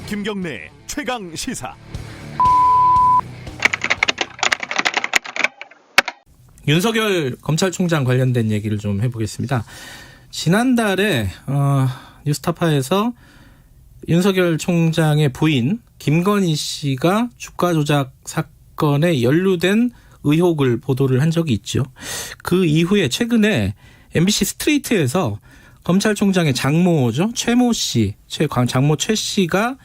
김경래 최강 시사. 윤석열 검찰총장 관련된 얘기를 좀 해보겠습니다. 지난달에 뉴스타파에서 윤석열 총장의 부인 김건희 씨가 주가 조작 사건에 연루된 의혹을 보도를 한 적이 있죠. 그 이후에 최근에 MBC 스트레이트에서 검찰총장의 장모죠. 최모 씨, 장모 최 씨가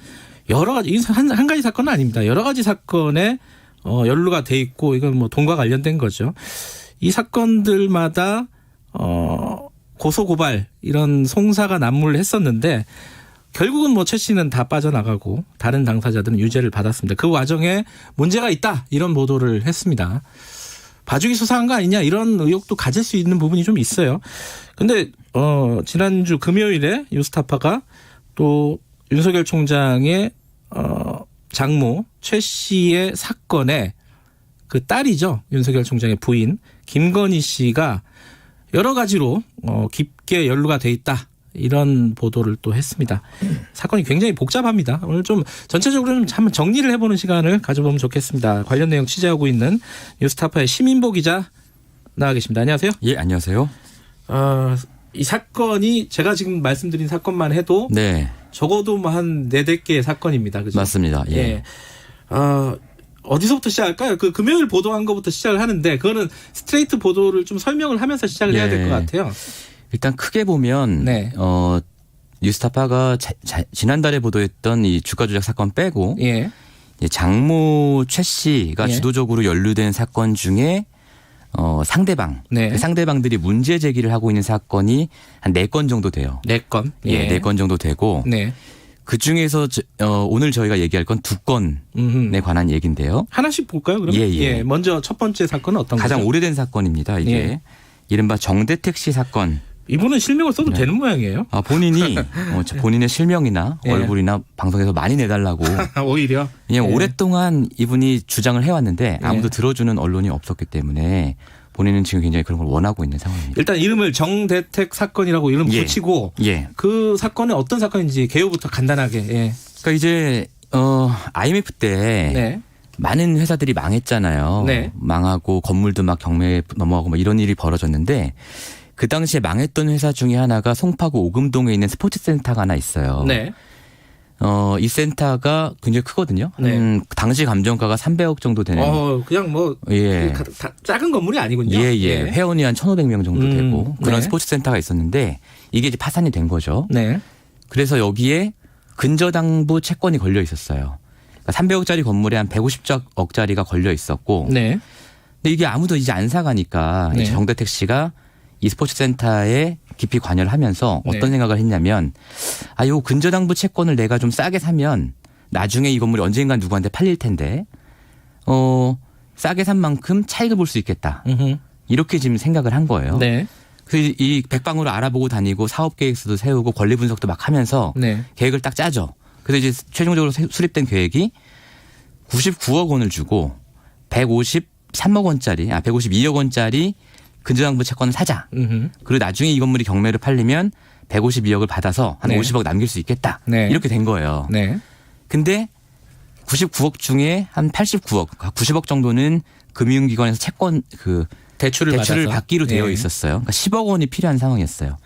여러 가지, 한 가지 사건은 아닙니다. 여러 가지 사건에 연루가 돼 있고 이건 뭐 돈과 관련된 거죠. 이 사건들마다 고소 고발 이런 송사가 난무를 했었는데 결국은 뭐 최 씨는 다 빠져나가고 다른 당사자들은 유죄를 받았습니다. 그 과정에 문제가 있다 이런 보도를 했습니다. 봐주기 수사한 거 아니냐 이런 의혹도 가질 수 있는 부분이 좀 있어요. 근데 지난주 금요일에 뉴스타파가 또 윤석열 총장의 장모 최 씨의 사건에 그 딸이죠. 윤석열 총장의 부인 김건희 씨가 여러 가지로 깊게 연루가 돼 있다. 이런 보도를 또 했습니다. 사건이 굉장히 복잡합니다. 오늘 좀 전체적으로 좀 한번 정리를 해보는 시간을 가져보면 좋겠습니다. 관련 내용 취재하고 있는 뉴스타파의 심인보 기자 나와 계십니다. 안녕하세요. 예, 안녕하세요. 이 사건이 제가 지금 말씀드린 사건만 해도 네, 적어도 뭐 한 4-5개의 사건입니다. 그죠? 맞습니다. 예. 예. 어디서부터 시작할까요? 그 금요일 보도한 것부터 시작을 하는데 그거는 스트레이트 보도를 좀 설명을 하면서 시작을 해야 될 것 같아요. 일단 크게 보면 네. 뉴스타파가 지난달에 보도했던 이 주가 조작 사건 빼고 예. 장모 최 씨가 예. 주도적으로 연루된 사건 중에 상대방, 네. 그 상대방들이 문제 제기를 하고 있는 사건이 한 4건 정도 돼요. 4건. 예, 4건 정도 되고 네. 그 중에서 오늘 저희가 얘기할 건 2건에 관한 얘기인데요. 하나씩 볼까요? 그럼? 예. 먼저 첫 번째 사건은 어떤 가장 거죠? 오래된 사건입니다. 이게 예. 이른바 정대택 씨 사건. 이분은 실명을 써도 되는 모양이에요. 본인이 본인의 실명이나 예. 얼굴이나 방송에서 많이 내달라고. 오히려. 왜냐하면 예. 오랫동안 이분이 주장을 해왔는데 아무도 예. 들어주는 언론이 없었기 때문에 본인은 지금 굉장히 그런 걸 원하고 있는 상황입니다. 일단 이름을 정대택 사건이라고 이름 예. 붙이고 예. 그 사건은 어떤 사건인지 개요부터 간단하게. 예. 그러니까 이제 IMF 때 네. 많은 회사들이 망했잖아요. 네. 망하고 건물도 막 경매에 넘어가고 막 이런 일이 벌어졌는데 그 당시에 망했던 회사 중에 하나가 송파구 오금동에 있는 스포츠센터가 하나 있어요. 네. 이 센터가 굉장히 크거든요. 네. 당시 감정가가 300억 정도 되는. 그냥 뭐 예. 작은 건물이 아니군요. 예. 회원이 한 1,500명 정도 되고 그런 네. 스포츠센터가 있었는데 이게 이제 파산이 된 거죠. 네. 그래서 여기에 근저당부 채권이 걸려 있었어요. 그러니까 300억짜리 건물에 한 150억짜리가 걸려 있었고. 네. 근데 이게 아무도 이제 안 사가니까 네. 이제 정대택 씨가 이 스포츠센터에 깊이 관여를 하면서 어떤 네. 생각을 했냐면 요 근저당부 채권을 내가 좀 싸게 사면 나중에 이 건물이 언젠간 누구한테 팔릴 텐데 싸게 산 만큼 차익을 볼 수 있겠다. 이렇게 지금 생각을 한 거예요. 네. 그래서 이 백방으로 알아보고 다니고 사업 계획서도 세우고 권리 분석도 막 하면서 네. 계획을 딱 짜죠. 그래서 이제 최종적으로 수립된 계획이 99억 원을 주고 153억 원짜리, 152억 원짜리 근저당부 채권을 사자. 그리고 나중에 이 건물이 경매로 팔리면 152억을 받아서 한 네. 50억 남길 수 있겠다. 네. 이렇게 된 거예요. 네. 근데 99억 중에 한 89억, 90억 정도는 금융기관에서 채권 대출을 받아서. 받기로 되어 네. 있었어요. 그러니까 10억 원이 필요한 상황이었어요.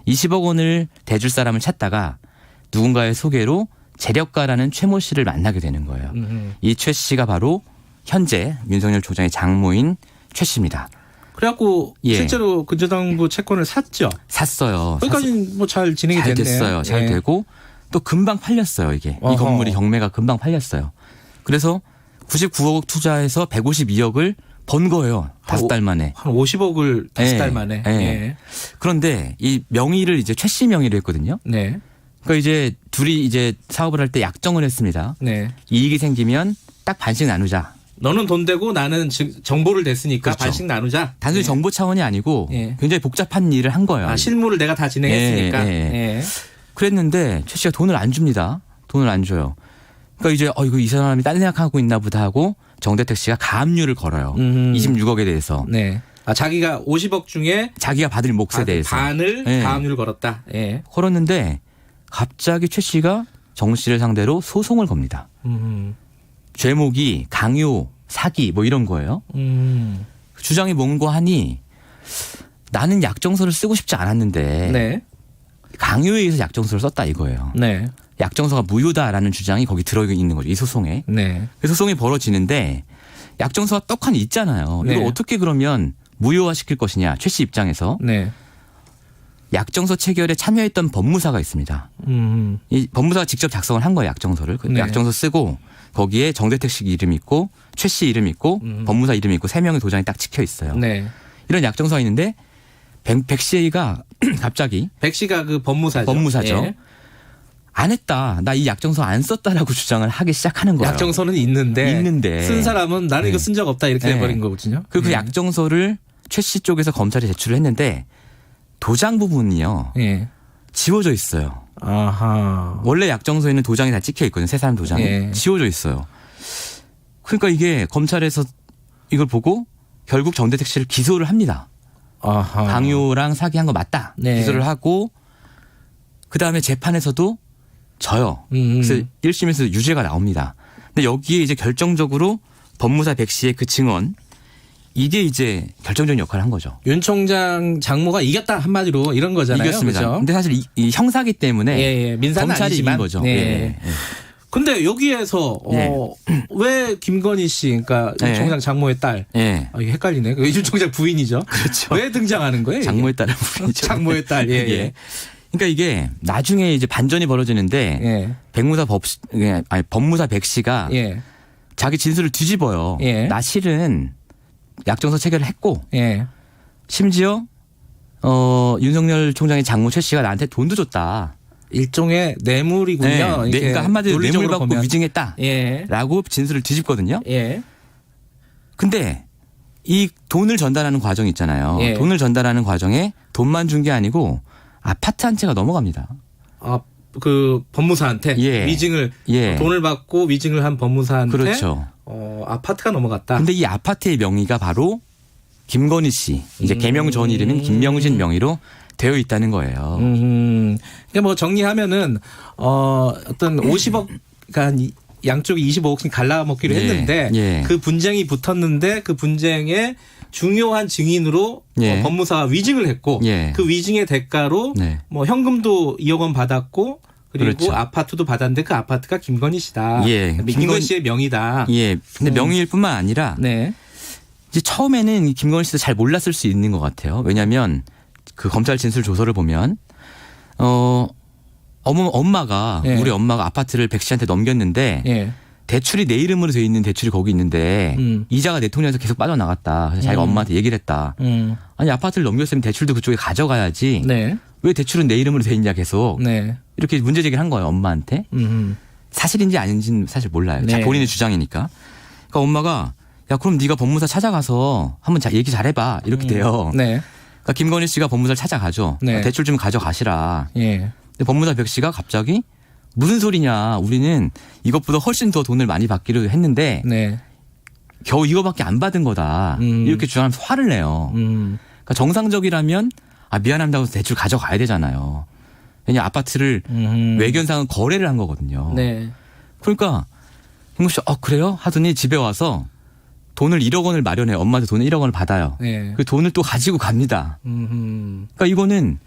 이 10억 원을 대줄 사람을 찾다가 누군가의 소개로 재력가라는 최모 씨를 만나게 되는 거예요. 이 최 씨가 바로 현재 윤석열 총장의 장모인 최 씨입니다. 그래갖고 예. 실제로 근저당부 채권을 샀죠. 샀어요. 거기까지는 뭐 잘 진행이 잘 됐네요. 됐어요. 잘 예. 되고 또 금방 팔렸어요. 이게 어허. 이 건물이 경매가 금방 팔렸어요. 그래서 99억 투자해서 152억을 번 거예요. 5달 만에. 한 50억을 5달 예. 만에. 예. 예. 그런데 이 명의를 이제 최 씨 명의로 했거든요. 네. 그러니까 이제 둘이 이제 사업을 할 때 약정을 했습니다. 네. 이익이 생기면 딱 반씩 나누자. 너는 돈 대고 나는 정보를 냈으니까 그렇죠. 반씩 나누자. 단순히 네. 정보 차원이 아니고 예. 굉장히 복잡한 일을 한 거예요. 실무를 내가 다 진행했으니까. 예, 예. 예. 그랬는데 최 씨가 돈을 안 줍니다. 돈을 안 줘요. 그러니까 이제 이거 이 사람이 딴 생각하고 있나 보다 하고 정대택 씨가 가압류를 걸어요. 26억에 대해서. 네. 자기가 50억 중에 자기가 받을 몫에 대해서. 반을 예. 가압류를 걸었다. 예. 걸었는데 갑자기 최 씨가 정 씨를 상대로 소송을 겁니다. 죄목이 강요, 사기 뭐 이런 거예요. 주장이 뭔고 하니 나는 약정서를 쓰고 싶지 않았는데 네. 강요에 의해서 약정서를 썼다 이거예요. 네. 약정서가 무효다라는 주장이 거기 들어있는 거죠. 이 소송에. 네. 그 소송이 벌어지는데 약정서가 떡하니 있잖아요. 네. 이걸 어떻게 그러면 무효화시킬 것이냐. 최 씨 입장에서. 네. 약정서 체결에 참여했던 법무사가 있습니다. 이 법무사가 직접 작성을 한 거예요. 약정서를. 그 네. 약정서 쓰고 거기에 정대택 씨 이름 있고 최 씨 이름 있고 법무사 이름 있고 3명의 도장이 딱 찍혀 있어요. 네. 이런 약정서가 있는데 백 씨가 갑자기 백 씨가 그 법무사죠. 법무사죠. 예. 안 했다. 나 이 약정서 안 썼다라고 주장을 하기 시작하는 거예요. 약정서는 있는데 쓴 사람은 나는 네. 이거 쓴 적 없다 이렇게 네. 돼버린 거거든요. 그 약정서를 최 씨 쪽에서 검찰에 제출을 했는데 도장 부분이요. 예. 지워져 있어요. 아하. 원래 약정서에는 도장이 다 찍혀 있거든요. 세 사람 도장이. 예. 지워져 있어요. 그러니까 이게 검찰에서 이걸 보고 결국 정대택 씨를 기소를 합니다. 아하. 강요랑 사기한 거 맞다. 네. 기소를 하고 그다음에 재판에서도 져요. 그래서 1심에서 유죄가 나옵니다. 근데 여기에 이제 결정적으로 법무사 백 씨의 그 증언 이게 이제 결정적인 역할을 한 거죠. 윤 총장 장모가 이겼다 한마디로 이런 거잖아요. 이겼습니다. 그죠? 근데 사실 이 형사기 때문에 예, 민사는 검찰이 아니지만. 이긴 거죠. 네. 예, 예. 근데 여기에서 왜 김건희 씨, 그러니까 윤 예. 총장 장모의 딸, 예. 이게 헷갈리네. 윤 총장 부인이죠. 그렇죠. 왜 등장하는 거예요? 장모의 딸은 부인이죠. 장모의 딸. 예. 예. 예. 그러니까 이게 나중에 이제 반전이 벌어지는데 예. 법무사 백 씨가 예. 자기 진술을 뒤집어요. 예. 나 실은 약정서 체결을 했고 예. 심지어 윤석열 총장의 장모 최 씨가 나한테 돈도 줬다. 일종의 뇌물이군요. 네. 이렇게 그러니까 한마디로 뇌물 논리적으로 받고 보면. 위증했다. 예. 라고 진술을 뒤집거든요. 예. 근데 이 돈을 전달하는 과정 있잖아요. 예. 돈을 전달하는 과정에 돈만 준 게 아니고 아파트 한 채가 넘어갑니다. 아, 그 법무사한테 예. 위증을 예. 돈을 받고 위증을 한 법무사한테 그렇죠. 아파트가 넘어갔다. 근데 이 아파트의 명의가 바로 김건희 씨, 이제 개명 전 이름인 김명신 명의로 되어 있다는 거예요. 그러니까 뭐 정리하면은 어떤 50억, 그러니까 양쪽이 25억씩 갈라먹기로 예, 했는데 예. 그 분쟁이 붙었는데 그 분쟁에 중요한 증인으로 예. 법무사가 위증을 했고 예. 그 위증의 대가로 네. 뭐 현금도 2억 원 받았고 그리고 그렇죠. 아파트도 받았는데 그 아파트가 김건희 씨다. 예. 김건희 씨의 명의다. 예. 근데 명의일 뿐만 아니라 네. 이제 처음에는 이 김건희 씨도 잘 몰랐을 수 있는 것 같아요. 왜냐하면 그 검찰 진술 조서를 보면 엄마가 예. 우리 엄마가 아파트를 백 씨한테 넘겼는데 예. 대출이 내 이름으로 돼 있는 대출이 거기 있는데 이자가 내 통장에서 계속 빠져나갔다. 그래서 자기가 엄마한테 얘기를 했다. 아니 아파트를 넘겼으면 대출도 그쪽에 가져가야지. 네. 왜 대출은 내 이름으로 돼 있냐 계속. 네. 이렇게 문제 제기를 한 거예요. 엄마한테. 사실인지 아닌지는 사실 몰라요. 네. 본인의 주장이니까. 그러니까 엄마가 야 그럼 네가 법무사 찾아가서 한번 얘기 잘해봐. 이렇게 돼요. 네. 그러니까 김건희 씨가 법무사를 찾아가죠. 네. 대출 좀 가져가시라. 예. 근데 법무사 백 씨가 갑자기 무슨 소리냐. 우리는 이것보다 훨씬 더 돈을 많이 받기로 했는데 네. 겨우 이거밖에 안 받은 거다. 이렇게 주장하면서 화를 내요. 그러니까 정상적이라면 미안합니다. 대출 가져가야 되잖아요. 왜냐 아파트를 외견상은 거래를 한 거거든요. 네. 그러니까 김건희 씨 그래요? 하더니 집에 와서 돈을 1억 원을 마련해요. 엄마한테 돈을 1억 원을 받아요. 네. 그 돈을 또 가지고 갑니다. 그러니까 이거는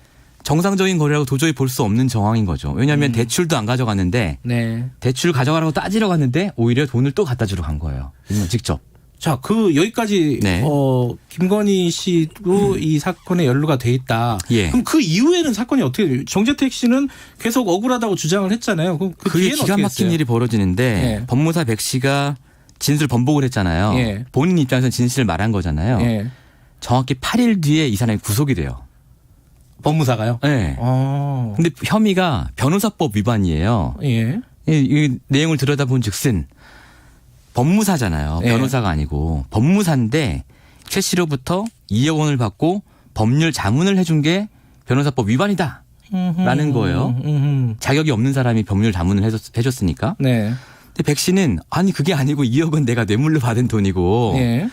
정상적인 거래라고 도저히 볼 수 없는 정황인 거죠. 왜냐하면 대출도 안 가져갔는데 네. 대출 가져가라고 따지러 갔는데 오히려 돈을 또 갖다 주러 간 거예요. 이건 직접. 자, 여기까지 네. 김건희 씨도 이 사건에 연루가 돼 있다. 예. 그럼 그 이후에는 사건이 어떻게 돼요? 정재택 씨는 계속 억울하다고 주장을 했잖아요. 그럼 그 그게 뒤에는 기가 어떻게 막힌 했어요? 일이 벌어지는데 예. 법무사 백 씨가 진술 번복을 했잖아요. 예. 본인 입장에서는 진실을 말한 거잖아요. 예. 정확히 8일 뒤에 이 사람이 구속이 돼요. 법무사가요? 네. 근데 혐의가 변호사법 위반이에요. 예. 이 내용을 들여다본 즉슨 법무사잖아요. 예. 변호사가 아니고 법무사인데 최 씨로부터 2억 원을 받고 법률 자문을 해준 게 변호사법 위반이다. 라는 거예요. 자격이 없는 사람이 법률 자문을 해줬으니까. 네. 근데 백 씨는 아니 그게 아니고 2억은 내가 뇌물로 받은 돈이고 예.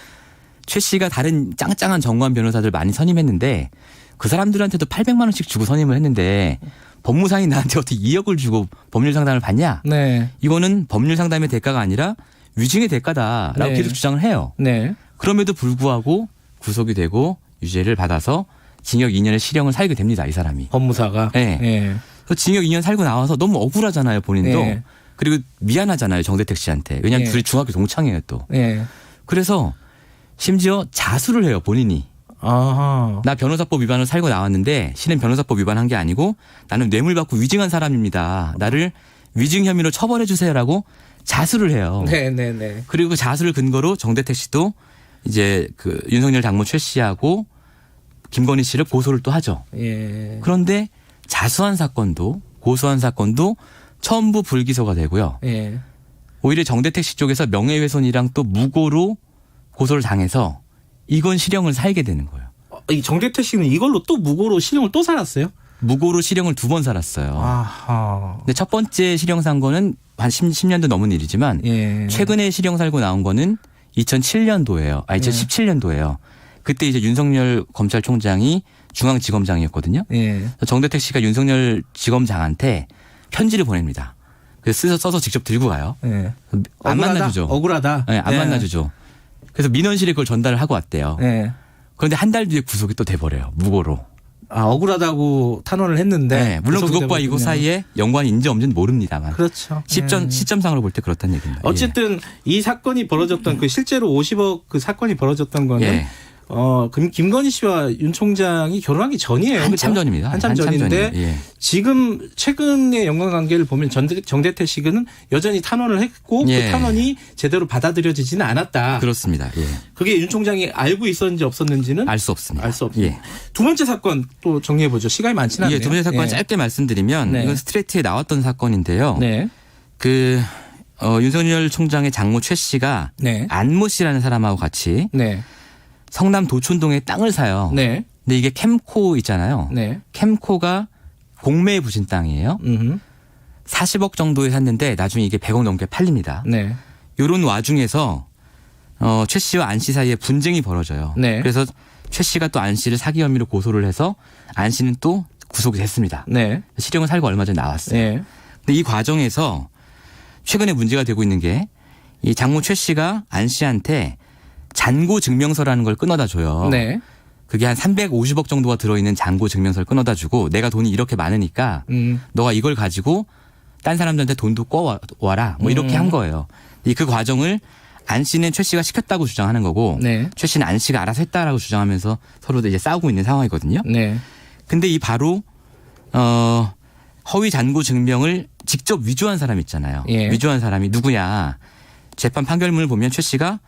최 씨가 다른 짱짱한 정관 변호사들 많이 선임했는데 그 사람들한테도 800만 원씩 주고 선임을 했는데 법무사인 나한테 어떻게 2억을 주고 법률 상담을 받냐? 네. 이거는 법률 상담의 대가가 아니라 위증의 대가다라고 네. 계속 주장을 해요. 네. 그럼에도 불구하고 구속이 되고 유죄를 받아서 징역 2년의 실형을 살게 됩니다. 이 사람이. 법무사가. 네. 예. 그래서 징역 2년 살고 나와서 너무 억울하잖아요. 본인도. 네. 그리고 미안하잖아요. 정대택 씨한테. 왜냐하면 네. 둘이 중학교 동창이에요 또. 예. 그래서 심지어 자수를 해요. 본인이. 아하. 나 변호사법 위반을 살고 나왔는데 실은 변호사법 위반한 게 아니고 나는 뇌물 받고 위증한 사람입니다. 나를 위증 혐의로 처벌해 주세요라고 자수를 해요. 네네네. 그리고 그 자수를 근거로 정대택 씨도 이제 그 윤석열 장모 최 씨하고 김건희 씨를 고소를 또 하죠. 예. 그런데 자수한 사건도 고소한 사건도 전부 불기소가 되고요. 예. 오히려 정대택 씨 쪽에서 명예훼손이랑 또 무고로 고소를 당해서 이건 실형을 살게 되는 거예요. 이 정대택 씨는 이걸로 또 무고로 실형을 또 살았어요? 무고로 실형을 2번 살았어요. 아하. 근데 첫 번째 실형 산 거는 한 10년도 넘은 일이지만 예. 최근에 실형 살고 나온 거는 2007년도예요. 2017년도예요. 그때 이제 윤석열 검찰총장이 중앙지검장이었거든요. 예. 정대택 씨가 윤석열 지검장한테 편지를 보냅니다. 그래서 써서 직접 들고 가요. 예. 안 만나주죠. 억울하다. 네, 안 만나주죠. 그래서 민원실에 그걸 전달을 하고 왔대요. 예. 그런데 한 달 뒤에 구속이 또 돼버려요. 무고로. 아, 억울하다고 탄원을 했는데. 네, 물론 구속이 그것과 이거 돼버리군요. 사이에 연관이 있는지 없는지는 모릅니다만. 그렇죠. 시점상으로 볼 때 그렇다는 얘기입니다. 어쨌든 이 사건이 벌어졌던 그 실제로 50억 그 사건이 벌어졌던 거는 예. 김건희 씨와 윤 총장이 결혼하기 전이에요. 한참 그죠? 전입니다. 한참 한참 전인데 전이에요. 예. 지금 최근의 연관관계를 보면 정대택 씨는 여전히 탄원을 했고 예. 그 탄원이 제대로 받아들여지지는 않았다. 그렇습니다. 예. 그게 윤 총장이 알고 있었는지 없었는지는 알 수 없습니다. 알 수 없습니다. 예. 두 번째 사건 또 정리해 보죠. 시간이 많지는 않네요. 두 번째 사건 짧게 말씀드리면 네. 이건 스트레이트에 나왔던 사건인데요. 네. 윤석열 총장의 장모 최 씨가 네. 안모 씨라는 사람하고 같이 네. 성남 도촌동에 땅을 사요. 네. 근데 이게 캠코 있잖아요. 네. 캠코가 공매에 부신 땅이에요. 40억 정도에 샀는데 나중에 이게 100억 넘게 팔립니다. 네. 이런 와중에서 최 씨와 안 씨 사이에 분쟁이 벌어져요. 네. 그래서 최 씨가 또 안 씨를 사기 혐의로 고소를 해서 안 씨는 또 구속이 됐습니다. 네. 실형을 살고 얼마 전에 나왔어요. 네. 근데 이 과정에서 최근에 문제가 되고 있는 게 이 장모 최 씨가 안 씨한테 잔고 증명서라는 걸 끊어다 줘요. 네. 그게 한 350억 정도가 들어있는 잔고 증명서를 끊어다 주고 내가 돈이 이렇게 많으니까 너가 이걸 가지고 딴 사람들한테 돈도 꿔와라 뭐 이렇게 한 거예요. 그 과정을 안 씨는 최 씨가 시켰다고 주장하는 거고 네. 최 씨는 안 씨가 알아서 했다라고 주장하면서 서로 이제 싸우고 있는 상황이거든요. 네. 근데 이 바로 허위 잔고 증명을 직접 위조한 사람 있잖아요. 예. 위조한 사람이 누구냐. 재판 판결문을 보면 최 씨가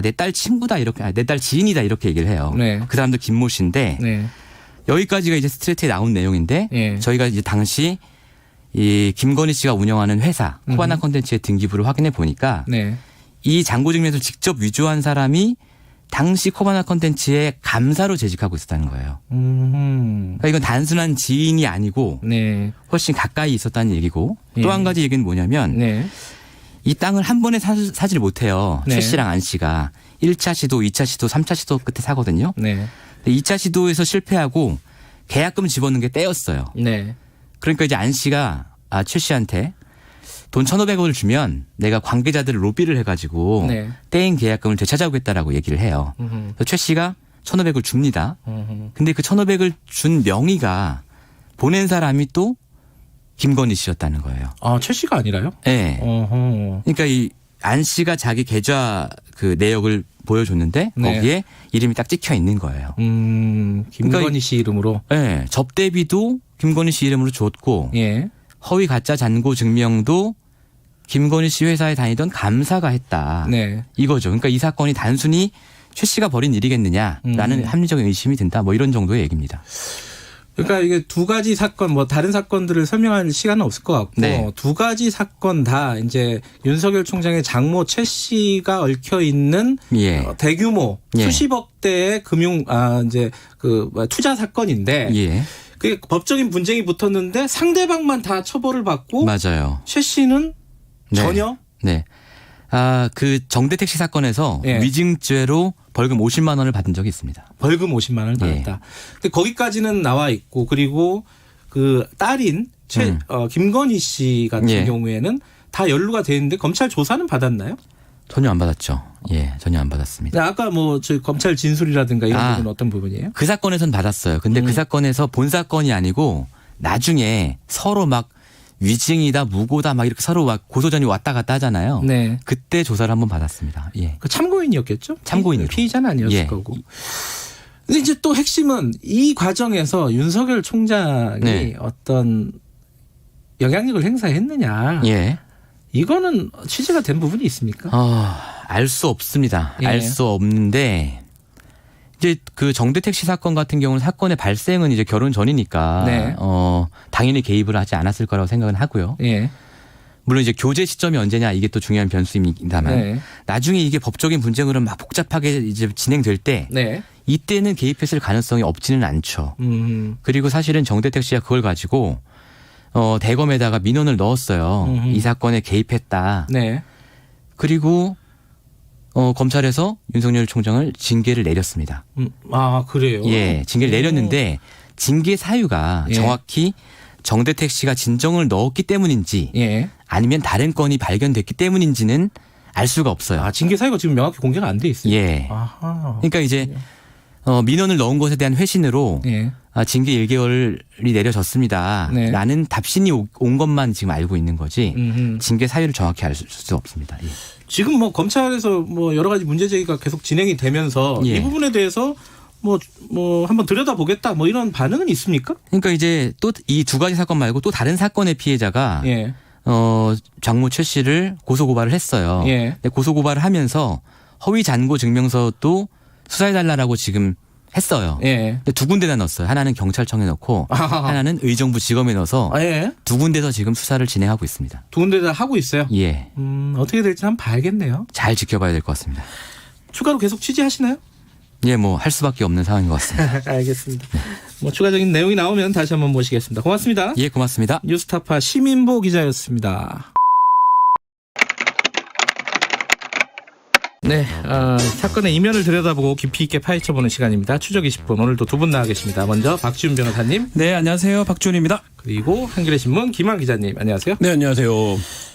내 딸 친구다 이렇게 내 딸 지인이다 이렇게 얘기를 해요. 네. 그 사람도 김모 씨인데 네. 여기까지가 이제 스트레이트에 나온 내용인데 예. 저희가 이제 당시 이 김건희 씨가 운영하는 회사 코바나 콘텐츠의 등기부를 확인해 보니까 네. 이 잔고 증명서 직접 위조한 사람이 당시 코바나 콘텐츠의 감사로 재직하고 있었다는 거예요. 그러니까 이건 단순한 지인이 아니고 네. 훨씬 가까이 있었다는 얘기고 예. 또 한 가지 얘기는 뭐냐면 네. 이 땅을 한 번에 사질 못해요. 네. 최 씨랑 안 씨가 1차 시도, 2차 시도, 3차 시도 끝에 사거든요. 네. 근데 2차 시도에서 실패하고 계약금 집어넣은 게 떼였어요. 네. 그러니까 이제 안 씨가 최 씨한테 돈 1,500원을 주면 내가 관계자들을 로비를 해가지고 네. 떼인 계약금을 되찾아오겠다라고 얘기를 해요. 그래서 최 씨가 1,500을 줍니다. 근데 그 1,500을 준 명의가 보낸 사람이 또 김건희 씨였다는 거예요. 최 씨가 아니라요? 네. 어허. 그러니까 이 안 씨가 자기 계좌 그 내역을 보여줬는데 네. 거기에 이름이 딱 찍혀 있는 거예요. 김건희 그러니까 씨 이름으로. 네. 접대비도 김건희 씨 이름으로 줬고 예. 허위 가짜 잔고 증명도 김건희 씨 회사에 다니던 감사가 했다. 네. 이거죠. 그러니까 이 사건이 단순히 최 씨가 벌인 일이겠느냐라는 합리적인 의심이 든다. 뭐 이런 정도의 얘기입니다. 그러니까 이게 두 가지 사건, 뭐 다른 사건들을 설명할 시간은 없을 것 같고 네. 두 가지 사건 다 이제 윤석열 총장의 장모 최 씨가 얽혀 있는 예. 대규모 예. 수십억대의 금융 이제 투자 사건인데 예. 그게 법적인 분쟁이 붙었는데 상대방만 다 처벌을 받고 맞아요. 최 씨는 네. 전혀 네. 그 정대택 씨 사건에서 예. 위증죄로 벌금 50만 원을 받은 적이 있습니다. 벌금 50만 원을 받았다. 근데 거기까지는 나와 있고 그리고 그 딸인 김건희 씨 같은 예. 경우에는 다 연루가 돼 있는데 검찰 조사는 받았나요? 전혀 안 받았죠. 예, 전혀 안 받았습니다. 아까 뭐 저 검찰 진술이라든가 이런 부분은 어떤 부분이에요? 그 사건에선 받았어요. 근데 그 사건에서 본 사건이 아니고 나중에 서로 막 위증이다 무고다 막 이렇게 서로 막 고소전이 왔다 갔다 하잖아요. 네. 그때 조사를 한번 받았습니다. 예. 그 참고인이었겠죠? 참고인으로. 피의자는 아니었을 예. 거고. 근데 이제 또 핵심은 이 과정에서 윤석열 총장이 네. 어떤 영향력을 행사했느냐. 예. 이거는 취재가 된 부분이 있습니까? 알 수 없습니다. 예. 알 수 없는데 이제 그 정대택 씨 사건 같은 경우는 사건의 발생은 이제 결혼 전이니까 네. 당연히 개입을 하지 않았을 거라고 생각은 하고요. 예. 물론 이제 교제 시점이 언제냐 이게 또 중요한 변수입니다만 네. 나중에 이게 법적인 분쟁으로 막 복잡하게 이제 진행될 때 네. 이때는 개입했을 가능성이 없지는 않죠. 그리고 사실은 정대택 씨가 그걸 가지고 대검에다가 민원을 넣었어요. 이 사건에 개입했다. 네. 그리고 검찰에서 윤석열 총장을 징계를 내렸습니다. 아, 그래요? 예, 징계를 내렸는데 징계 사유가 예. 정확히 정대택 씨가 진정을 넣었기 때문인지 예. 아니면 다른 건이 발견됐기 때문인지는 알 수가 없어요. 아, 징계 사유가 지금 명확히 공개가 안 돼 있어요. 예. 아하. 그러니까 이제 민원을 넣은 것에 대한 회신으로 예. 징계 1개월이 내려졌습니다. 네. 라는 답신이 온 것만 지금 알고 있는 거지 징계 사유를 정확히 알 수 없습니다. 예. 지금 뭐 검찰에서 뭐 여러 가지 문제 제기가 계속 진행이 되면서 예. 이 부분에 대해서 뭐 한번 들여다보겠다 뭐 이런 반응은 있습니까? 그러니까 이제 또 이 두 가지 사건 말고 또 다른 사건의 피해자가 예. 장모 최 씨를 고소고발을 했어요. 예. 근데 고소고발을 하면서 허위 잔고 증명서도 수사해달라고 지금 했어요. 예. 근데 두 군데나 넣었어요. 하나는 경찰청에 넣고 아하하. 하나는 의정부 지검에 넣어서 아, 예. 두 군데서 지금 수사를 진행하고 있습니다. 두 군데 다 하고 있어요. 예. 어떻게 될지 한번 봐야겠네요. 잘 지켜봐야 될 것 같습니다. 추가로 계속 취재하시나요? 예, 뭐 할 수밖에 없는 상황인 것 같습니다. 알겠습니다. 뭐 추가적인 내용이 나오면 다시 한번 모시겠습니다. 고맙습니다. 예, 고맙습니다. 뉴스타파 시민보 기자였습니다. 네, 사건의 이면을 들여다보고 깊이 있게 파헤쳐보는 시간입니다. 추적 20분 오늘도 두 분 나와 계십니다. 먼저 박지훈 변호사님. 네, 안녕하세요. 박준입니다. 그리고 한겨레 신문 김한 기자님. 안녕하세요. 네, 안녕하세요.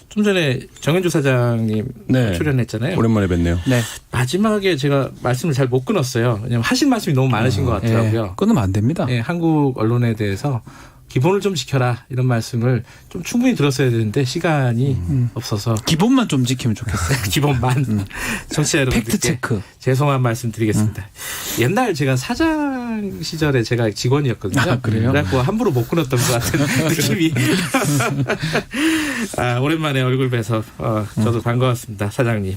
좀 전에 정현주 사장님 네. 출연했잖아요. 오랜만에 뵙네요. 네. 마지막에 제가 말씀을 잘 못 끊었어요. 왜냐하면 하신 말씀이 너무 많으신 것 같더라고요. 끊으면 안 됩니다. 예, 한국 언론에 대해서 기본을 좀 지켜라 이런 말씀을 좀 충분히 들었어야 되는데 시간이 없어서 기본만 좀 지키면 좋겠어요. 기본만 청취자 여러분들께 팩트 체크. 죄송한 말씀 드리겠습니다. 옛날 제가 사장 시절에 제가 직원이었거든요. 아, 그래요? 그래갖고 함부로 못 끊었던 것 같은 느낌이. 오랜만에 얼굴 뵈서 저도 반가웠습니다. 사장님.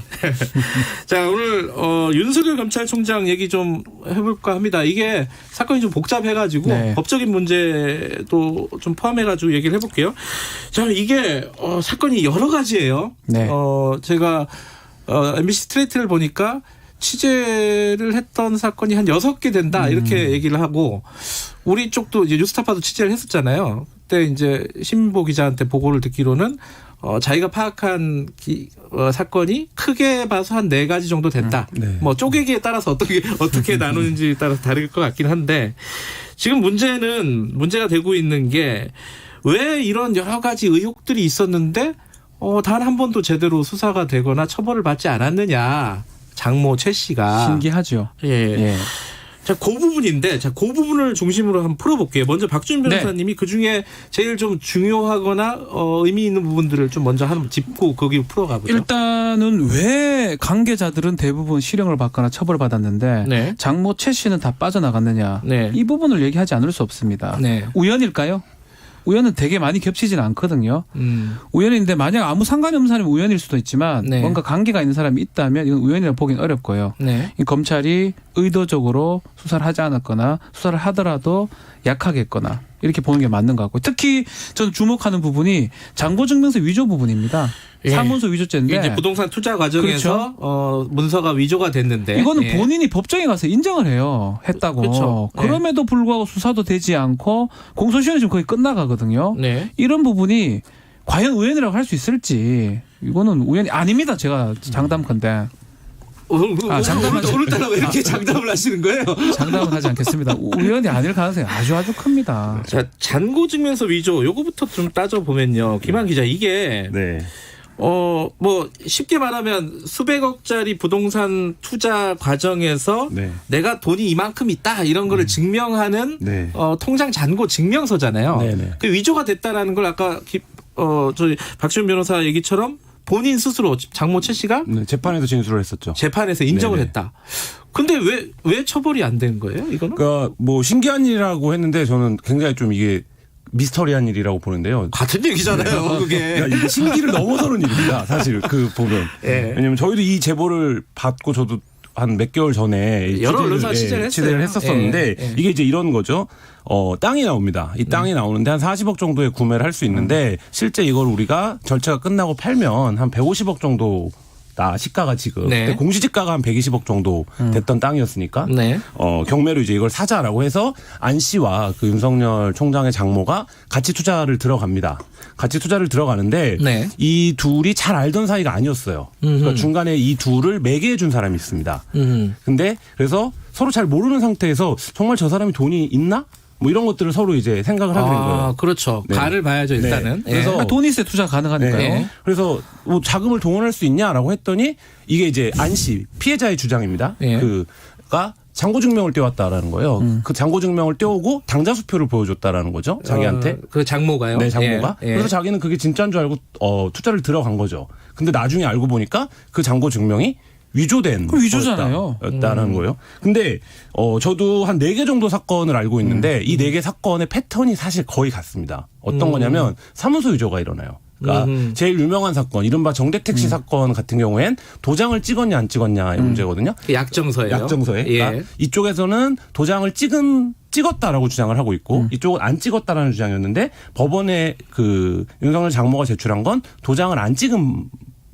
자, 오늘 윤석열 검찰총장 얘기 좀 해볼까 합니다. 이게 사건이 좀 복잡해가지고 네. 법적인 문제도 좀 포함해가지고 얘기를 해볼게요. 자, 이게 사건이 여러 가지예요. 네. 제가 MBC 스트레이트를 보니까 취재를 했던 사건이 한 6개 된다 이렇게 얘기를 하고 우리 쪽도 이제 뉴스타파도 취재를 했었잖아요. 그때 이제 신보 기자한테 보고를 듣기로는 자기가 파악한 사건이 크게 봐서 한 4가지 정도 된다. 네. 뭐 쪼개기에 따라서 어떻게 나누는지 따라서 다를 것 같긴 한데 지금 문제가 되고 있는 게 왜 이런 여러 가지 의혹들이 있었는데 단 한 번도 제대로 수사가 되거나 처벌을 받지 않았느냐. 장모 최 씨가. 신기하죠. 예. 예. 자, 그 부분인데, 그 부분을 중심으로 한번 풀어볼게요. 먼저 박준 변호사님이 그 중에 제일 좀 중요하거나 의미 있는 부분들을 좀 먼저 한번 짚고 거기로 풀어가보죠. 일단은 왜 관계자들은 대부분 실형을 받거나 처벌을 받았는데 네. 장모 최 씨는 다 빠져나갔느냐. 네. 이 부분을 얘기하지 않을 수 없습니다. 네. 우연일까요? 우연은 되게 많이 겹치지는 않거든요. 우연인데 만약 아무 상관이 없는 사람이 우연일 수도 있지만 네. 뭔가 관계가 있는 사람이 있다면 이건 우연이라고 보기는 어렵고요. 네. 이 검찰이 의도적으로 수사를 하지 않았거나 수사를 하더라도 약하게 했거나 이렇게 보는 게 맞는 것 같고 특히 저는 주목하는 부분이 잔고증명서 위조 부분입니다. 예. 사문서 위조죄인데 이제 부동산 투자 과정에서 문서가 위조가 됐는데 이거는 예. 본인이 법정에 가서 인정을 해요. 했다고. 그렇죠. 네. 그럼에도 불구하고 수사도 되지 않고 공소시효는 지금 거의 끝나가거든요. 네. 이런 부분이 과연 우연이라고 할 수 있을지 이거는 우연이 아닙니다. 제가 장담컨대. 오늘따라 왜 이렇게 장담을 하시는 거예요? 장담은 하지 않겠습니다. 우연이 아닐 가능성이 아주 크니다. 자, 잔고 증명서 위조 요거부터 좀 따져보면요. 김한 기자, 이게 네. 뭐 쉽게 말하면 수백억짜리 부동산 투자 과정에서 네. 내가 돈이 이만큼 있다 이런 거를 증명하는 네. 통장 잔고 증명서잖아요. 네네. 그 위조가 됐다라는 걸 아까 저희 박지훈 변호사 얘기처럼 본인 스스로 장모 최 씨가 네, 재판에서 진술을 했었죠. 재판에서 인정을 네네. 했다. 근데 왜 처벌이 안 된 거예요? 이거는? 그러니까 뭐 신기한 일이라고 했는데 저는 굉장히 좀 이게 미스터리한 일이라고 보는데요. 같은 얘기잖아요, 그게. 그러니까 이게 신기를 넘어서는 일입니다. 사실 그 보면. 예. 왜냐면 저희도 이 제보를 받고 저도 한 몇 개월 전에 여러 언론사 취재를 취재를 했어요. 했었었는데 예. 이게 이제 이런 거죠. 땅이 나옵니다. 이 땅이 나오는데 한 40억 정도에 구매를 할 수 있는데 실제 이걸 우리가 절차가 끝나고 팔면 한 150억 정도 시가가 지금 네. 그때 공시지가가 한 120억 정도 됐던 땅이었으니까 네. 경매로 이제 이걸 사자라고 해서 안 씨와 그 윤석열 총장의 장모가 같이 투자를 들어갑니다. 같이 투자를 들어가는데 네. 이 둘이 잘 알던 사이가 아니었어요. 그러니까 중간에 이 둘을 매개해 준 사람이 있습니다. 근데 그래서 서로 잘 모르는 상태에서 정말 저 사람이 돈이 있나? 뭐 이런 것들을 서로 이제 생각을 하게 된 거예요. 그렇죠. 네. 가를 봐야죠, 일단은. 네. 그래서 돈 있어야 투자 가능하니까요. 네. 그래서 뭐 자금을 동원할 수 있냐라고 했더니 이게 이제 안 씨 피해자의 주장입니다. 예. 그가 잔고 증명을 떼왔다라는 거예요. 그 잔고 증명을 떼오고 당좌 수표를 보여줬다라는 거죠. 자기한테. 그 장모가요? 네, 장모가. 예. 예. 그래서 자기는 그게 진짜인 줄 알고 투자를 들어간 거죠. 근데 나중에 알고 보니까 그 잔고 증명이 위조된 그럼 위조잖아요. 였다는 거예요. 근데 저도 한 4개 정도 사건을 알고 있는데 이 4개 사건의 패턴이 사실 거의 같습니다. 어떤 거냐면 사무소 위조가 일어나요. 그러니까 제일 유명한 사건, 이른바 정대택 씨 사건 같은 경우엔 도장을 찍었냐 안 찍었냐의 문제거든요. 그 약정서예요. 약정서에. 예. 그러니까 이쪽에서는 도장을 찍었다라고 주장을 하고 있고 이쪽은 안 찍었다라는 주장이었는데 법원에 그 윤석열 장모가 제출한 건 도장을 안 찍은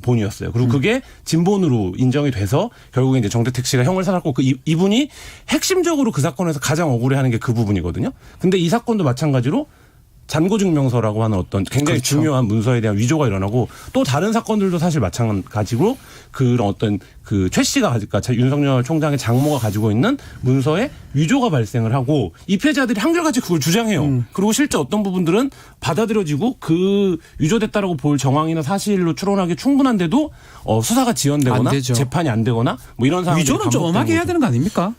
본이었어요. 그리고 그게 진본으로 인정이 돼서 결국에 이제 정대택 씨가 형을 살았고 그 이분이 핵심적으로 그 사건에서 가장 억울해하는 게 그 부분이거든요. 근데 이 사건도 마찬가지로 잔고증명서라고 하는 어떤 굉장히 그렇죠. 중요한 문서에 대한 위조가 일어나고 또 다른 사건들도 사실 마찬가지로 그런 어떤 그 최 씨가 그러니까 윤석열 총장의 장모가 가지고 있는 문서에 위조가 발생을 하고 이 피해자들이 한결같이 그걸 주장해요. 그리고 실제 어떤 부분들은 받아들여지고 그 위조됐다라고 볼 정황이나 사실로 추론하기 충분한데도 수사가 지연되거나 안 되죠. 재판이 안 되거나 뭐 이런 상황이 위조는 좀 엄하게 해야 되는 거 아닙니까?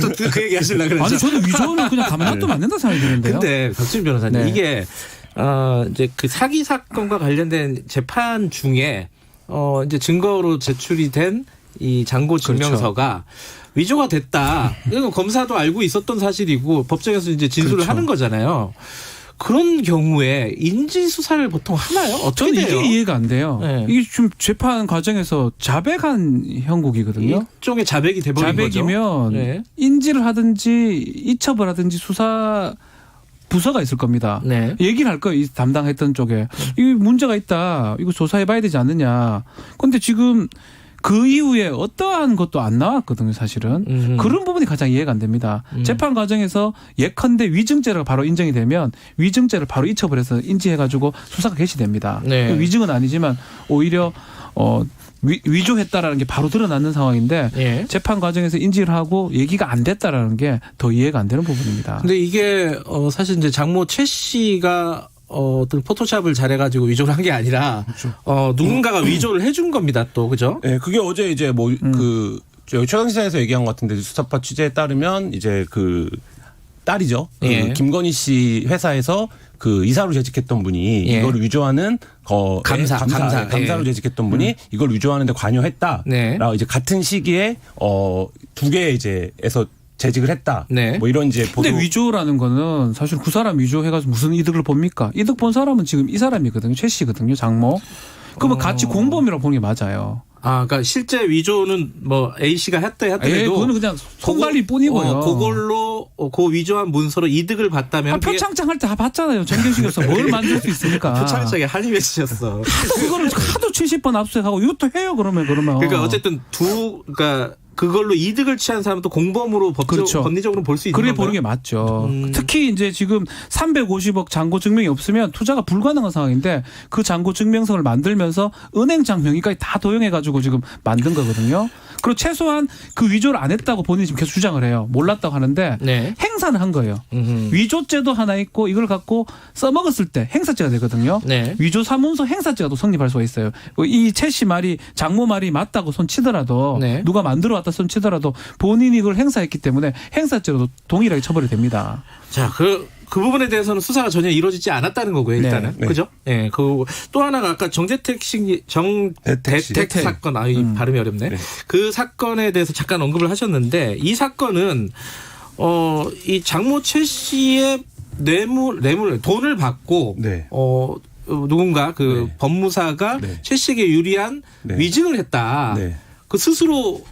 또 그 얘기 하시려고 그러죠. 아니 저는 위조는 그냥 가만 놔두면 안 된다 생각이 드는데요. 근데 박지훈 변호사님, 네. 이게 이제 그 사기 사건과 관련된 재판 중에 이제 증거로 제출이 된 이 잔고 증명서가 위조가 됐다. 이건 검사도 알고 있었던 사실이고 법정에서 이제 진술을 그렇죠. 하는 거잖아요. 그런 경우에 인지 수사를 보통 하나요? 어떻게 저는 돼요? 이게 이해가 안 돼요. 네. 이게 지금 재판 과정에서 자백한 형국이거든요. 일종의 자백이 돼버린 자백이면 거죠. 네. 인지를 하든지 이첩을 하든지 수사 부서가 있을 겁니다. 네. 얘기를 할 거예요. 이 담당했던 쪽에. 이 문제가 있다. 이거 조사해봐야 되지 않느냐. 그런데 지금 그 이후에 어떠한 것도 안 나왔거든요, 사실은. 그런 부분이 가장 이해가 안 됩니다. 재판 과정에서 예컨대 위증죄가 바로 인정이 되면 위증죄를 바로 이첩을 해서 인지해가지고 수사가 개시됩니다. 네. 위증은 아니지만 오히려 위조했다라는 게 바로 드러나는 상황인데 예. 재판 과정에서 인지를 하고 얘기가 안 됐다라는 게 더 이해가 안 되는 부분입니다. 근데 이게 사실 이제 장모 최 씨가 어떤 포토샵을 잘해가지고 위조를 한 게 아니라 누군가가 위조를 해준 겁니다, 또 그죠? 네, 그게 어제 이제 뭐 저희 최강시사에서 얘기한 것 같은데 수사파 취재에 따르면 이제 그 딸이죠. 예. 그 김건희 씨 회사에서 그 이사로 재직했던 분이 예. 이걸 위조하는 감사로 예. 재직했던 분이 이걸 위조하는데 관여했다. 네. 라고 이제 같은 시기에 두 개의 이제에서 재직을 했다. 네. 뭐 이런 이제 보도. 근데 위조라는 거는 사실 그 사람 위조해가지고 무슨 이득을 봅니까? 이득 본 사람은 지금 이 사람이거든요. 최 씨거든요. 장모. 그러면 같이 공범이라고 보는 게 맞아요. 그러니까 실제 위조는 뭐 A 씨가 했다 해도 그거는 그냥 손발리 뿐이고요. 그걸로 그 위조한 문서로 이득을 봤다면 표창장 할 때 봤잖아요. 정경식에서 뭘 만들 수 있습니까? 표창장에 한이 맺히셨어. 그거를 하도 70번 압수하고 이것도 해요. 그러면. 그러니까 어쨌든 그러니까 그걸로 이득을 취한 사람도 공범으로 그렇죠. 법리적으로 볼 수 있는 그래 건가요? 보는 게 맞죠. 특히 이제 지금 350억 잔고 증명이 없으면 투자가 불가능한 상황인데 그 잔고 증명서를 만들면서 은행장 명의까지 다 도용해가지고 지금 만든 거거든요. 그리고 최소한 그 위조를 안 했다고 본인이 지금 계속 주장을 해요. 몰랐다고 하는데 네. 행사는 한 거예요. 위조죄도 하나 있고 이걸 갖고 써먹었을 때 행사죄가 되거든요. 네. 위조 사문서 행사죄가 또 성립할 수가 있어요. 이 최 씨 말이 장모 말이 맞다고 손치더라도 네. 누가 만들어 왔다 손치더라도 본인이 그걸 행사했기 때문에 행사죄로도 동일하게 처벌이 됩니다. 자, 그 부분에 대해서는 수사가 전혀 이루어지지 않았다는 거고요, 일단은. 네. 그죠? 예, 또 하나가 아까 정대택 사건, 이 발음이 어렵네. 네. 그 사건에 대해서 잠깐 언급을 하셨는데, 이 사건은, 이 장모 최 씨의 돈을 받고, 네. 누군가 그 네. 법무사가 네. 최 씨에게 유리한 네. 위증을 했다. 네. 그 스스로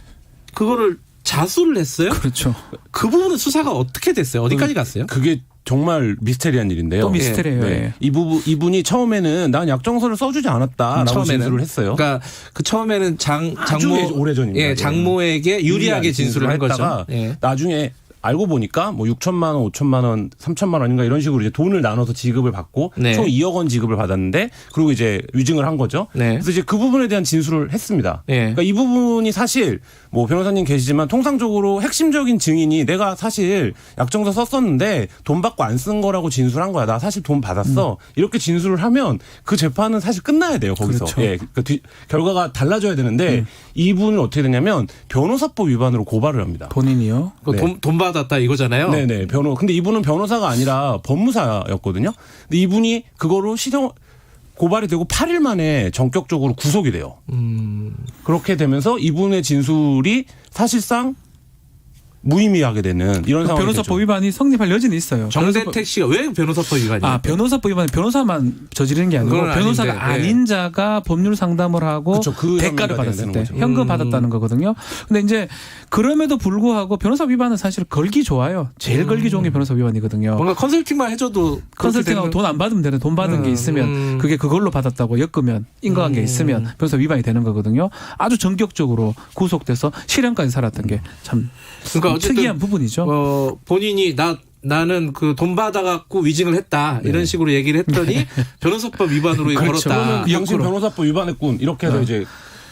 그거를 자수를 했어요? 그렇죠. 그 부분은 수사가 어떻게 됐어요? 어디까지 갔어요? 그게 정말 미스테리한 일인데요. 또 미스테리예요. 네. 예. 이분이 처음에는 난 약정서를 써주지 않았다라고 진술을 했어요. 그러니까 그 처음에는 아주 오래전입니다. 예, 장모에게 유리하게 진술을 한 거죠. 했다가 예. 나중에 알고 보니까 뭐 6천만 원, 5천만 원, 3천만 원인가 이런 식으로 이제 돈을 나눠서 지급을 받고 네. 총 2억 원 지급을 받았는데 그리고 이제 위증을 한 거죠. 네. 그래서 이제 그 부분에 대한 진술을 했습니다. 예. 그러니까 이 부분이 사실 뭐 변호사님 계시지만 통상적으로 핵심적인 증인이 내가 사실 약정서 썼었는데 돈 받고 안 쓴 거라고 진술한 거야. 나 사실 돈 받았어. 이렇게 진술을 하면 그 재판은 사실 끝나야 돼요. 거기서. 그렇죠. 예. 결과가 달라져야 되는데 이분은 어떻게 되냐면 변호사법 위반으로 고발을 합니다. 본인이요? 네. 돈 받았다 이거잖아요. 네네. 근데 이분은 변호사가 아니라 법무사였거든요. 근데 이분이 그거로 고발이 되고 8일 만에 전격적으로 구속이 돼요. 그렇게 되면서 이분의 진술이 사실상 무의미하게 되는 이런 상황이 변호사법 되죠. 위반이 성립할 여지는 있어요. 정대택 씨가 왜 변호사법 위반이에요? 변호사법 위반은 변호사만 저지르는 게 아니고 그건 변호사가 아닌데, 네. 아닌 자가 법률 상담을 하고 그쵸, 그 대가를 혐의가 받았을 되는 때 거죠. 현금 받았다는 거거든요. 근데 이제 그럼에도 불구하고 변호사 위반은 사실 걸기 좋아요. 제일 걸기 좋은 게 변호사 위반이거든요. 뭔가 컨설팅만 해줘도 컨설팅하고 돈 안 받으면 되는 돈 받은 게 있으면 그게 그걸로 받았다고 엮으면 인과관계 있으면 변호사 위반이 되는 거거든요. 아주 전격적으로 구속돼서 실형까지 살았던 게 참 그러니까 어쨌든 특이한 부분이죠. 본인이 나는 그 돈 받아갖고 위증을 했다 이런 식으로 얘기를 했더니 변호사법 위반으로 그렇죠. 걸었다. 당신 변호사법 위반했군. 이렇게 해서 이제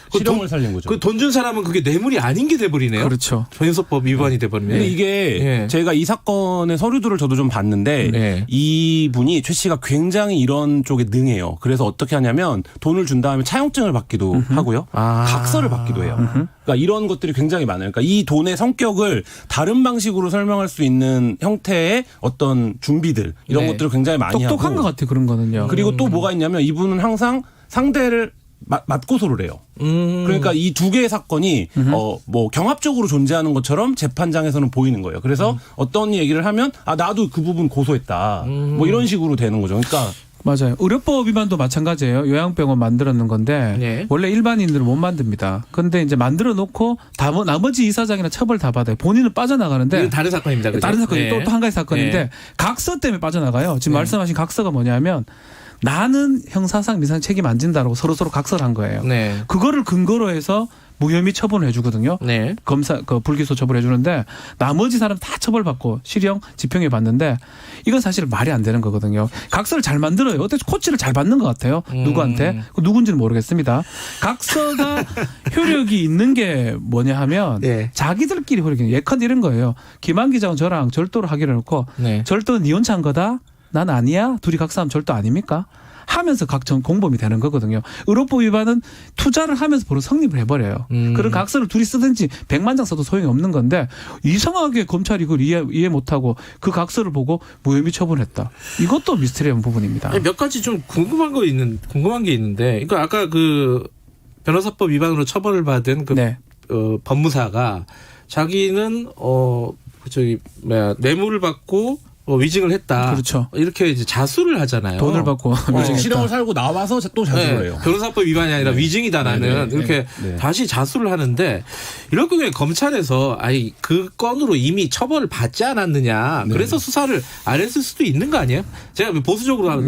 실형을 살린 거죠. 그 돈 준 사람은 그게 뇌물이 아닌 게 돼버리네요. 그렇죠. 변호사법 위반이 돼버리네. 근데 이게 제가 이 사건의 서류들을 저도 좀 봤는데 네. 이분이 최 씨가 굉장히 이런 쪽에 능해요. 그래서 어떻게 하냐면 돈을 준 다음에 차용증을 받기도 하고요. 각서를 받기도 해요. 그러니까 이런 것들이 굉장히 많아요. 그러니까 이 돈의 성격을 다른 방식으로 설명할 수 있는 형태의 어떤 준비들 이런 네. 것들을 굉장히 많이 하고 똑똑한 것 같아요. 그런 거는요. 그리고 또 뭐가 있냐면 이분은 항상 상대를 맞고소를 해요. 그러니까 이 두 개의 사건이 뭐 경합적으로 존재하는 것처럼 재판장에서는 보이는 거예요. 그래서 어떤 얘기를 하면 나도 그 부분 고소했다. 뭐 이런 식으로 되는 거죠. 그러니까 맞아요. 의료법 위반도 마찬가지예요. 요양병원 만들었는 건데 네. 원래 일반인들은 못 만듭니다. 근데 이제 만들어 놓고 나머지 이사장이나 처벌 다 받아요. 본인은 빠져나가는데 이건 다른 사건입니다. 그죠? 다른 사건이 네. 또 한 가지 사건인데 네. 각서 때문에 빠져나가요. 지금 말씀하신 각서가 뭐냐면 나는 형사상 민사상 책임 안 진다라고 서로 각서를 한 거예요. 네. 그거를 근거로 해서 무혐의 처분을 해주거든요. 네. 검사 불기소 처벌해 주는데 나머지 사람 다 처벌받고 실형 집행유예 받는데 이건 사실 말이 안 되는 거거든요. 각서를 잘 만들어요. 어때 코치를 잘 받는 것 같아요. 누구한테 누군지는 모르겠습니다. 각서가 효력이 있는 게 뭐냐 하면 네. 자기들끼리 효력이 예컨대 이런 거예요. 김한 기자는 저랑 절도를 하기로 해놓고 네. 절도는 네 혼자 한 거다. 난 아니야. 둘이 각서하면 절도 아닙니까? 하면서 각종 공범이 되는 거거든요. 의료법 위반은 투자를 하면서 바로 성립을 해버려요. 그런 각서를 둘이 쓰든지 100만 장 써도 소용이 없는 건데 이상하게 검찰이 그걸 이해 못하고 그 각서를 보고 무혐의 처분했다. 이것도 미스터리한 부분입니다. 아니, 몇 가지 좀 궁금한 게 있는데, 그러니까 아까 그 변호사법 위반으로 처벌을 받은 그 네. 법무사가 자기는 뇌물을 받고 위증을 했다. 그렇죠. 이렇게 이제 자수를 하잖아요. 돈을 받고 위증했다. 실형을 살고 나와서 또 자수를 해요. 변호사법 위반이 아니라 위증이다 나는 이렇게 다시 자수를 하는데 이럴 경우에 검찰에서 그 건으로 이미 처벌을 받지 않았느냐. 그래서 수사를 안 했을 수도 있는 거 아니에요? 제가 보수적으로